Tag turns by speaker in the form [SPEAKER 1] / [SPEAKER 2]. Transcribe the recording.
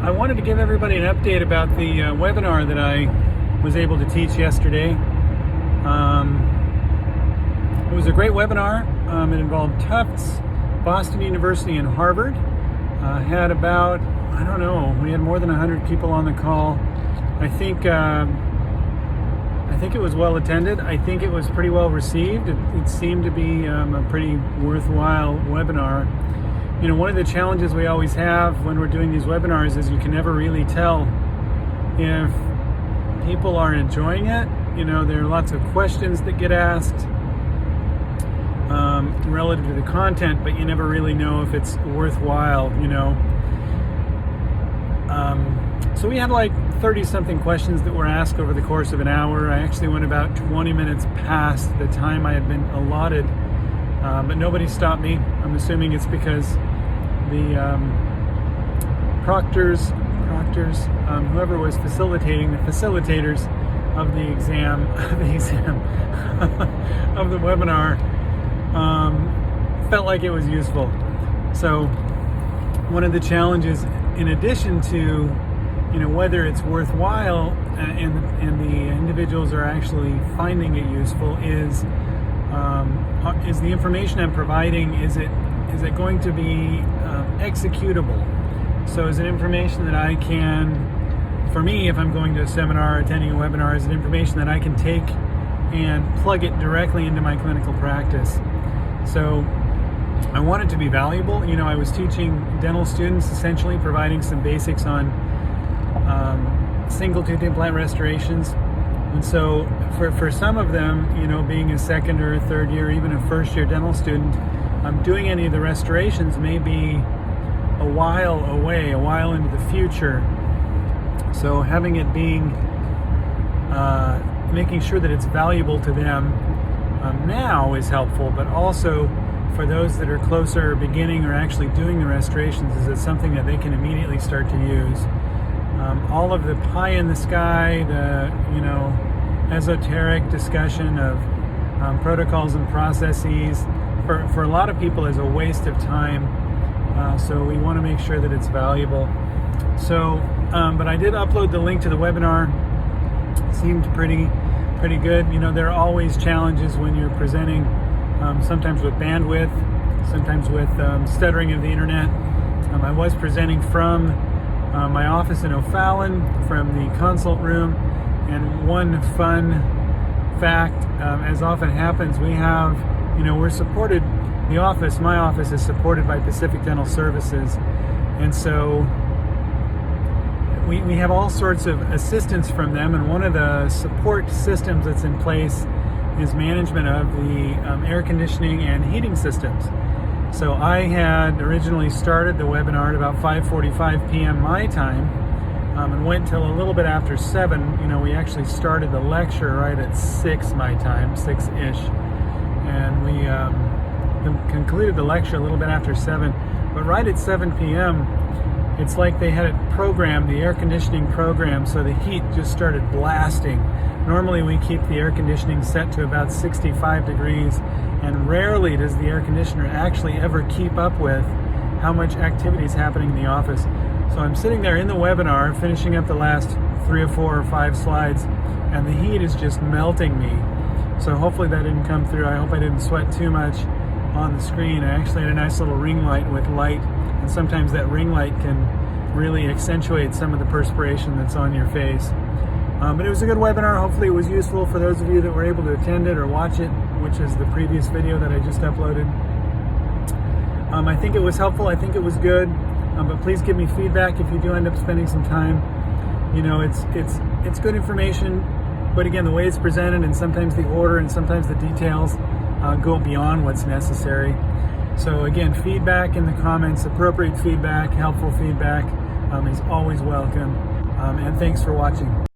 [SPEAKER 1] I wanted to give everybody an update about the webinar that I was able to teach yesterday. It was a great webinar. It involved Tufts, Boston University, and Harvard. Had about, I don't know, we had more than 100 people on the call. I think it was well attended. I think it was pretty well received. It seemed to be a pretty worthwhile webinar. You know, one of the challenges we always have when we're doing these webinars is you can never really tell if people are enjoying it. You know, there are lots of questions that get asked relative to the content, but you never really know if it's worthwhile, you know. So we had like 30-something questions that were asked over the course of an hour. I actually went about 20 minutes past the time I had been allotted, but nobody stopped me. I'm assuming it's because the proctors, whoever was facilitating, the facilitators of the exam, of the webinar, felt like it was useful. So one of the challenges, in addition to, you know, whether it's worthwhile and the individuals are actually finding it useful, is the information I'm providing, is it going to be executable? So is it information that I can, for me, if I'm going to a seminar or attending a webinar, is it information that I can take and plug it directly into my clinical practice? So I want it to be valuable. You know, I was teaching dental students, essentially providing some basics on single tooth implant restorations. And so for some of them, you know, being a second or a third year, even a first year dental student, doing any of the restorations may be a while away, a while into the future. So having it being, making sure that it's valuable to them now is helpful, but also for those that are closer, beginning or actually doing the restorations, is it something that they can immediately start to use? All of the pie in the sky, the, you know, esoteric discussion of protocols and processes, for a lot of people is a waste of time. So we want to make sure that it's valuable. So, but I did upload the link to the webinar. It seemed pretty good. You know, there are always challenges when you're presenting, sometimes with bandwidth, sometimes with stuttering of the internet. I was presenting from my office in O'Fallon, from the consult room, and one fun fact, as often happens, we have, you know, we're supported, the office, my office is supported by Pacific Dental Services, and so we have all sorts of assistance from them, and one of the support systems that's in place is management of the air conditioning and heating systems. So I had originally started the webinar at about 5:45 p.m. my time, and went till a little bit after 7. You know, we actually started the lecture right at 6 my time, 6-ish, and we concluded the lecture a little bit after 7. But right at 7 p.m., it's like they had it programmed, the air conditioning program, so the heat just started blasting. Normally we keep the air conditioning set to about 65 degrees, and rarely does the air conditioner actually ever keep up with how much activity is happening in the office. So I'm sitting there in the webinar, finishing up the last 3 or 4 or 5 slides, and the heat is just melting me. So hopefully that didn't come through. I hope I didn't sweat too much on the screen. I actually had a nice little ring light with light, and sometimes that ring light can really accentuate some of the perspiration that's on your face. But it was a good webinar. Hopefully it was useful for those of you that were able to attend it or watch it, which is the previous video that I just uploaded. I think it was helpful. I think it was good. But please give me feedback if you do end up spending some time. You know, it's good information, but again, the way it's presented, and sometimes the order and sometimes the details go beyond what's necessary. So again, feedback in the comments, appropriate feedback, helpful feedback, is always welcome. And thanks for watching.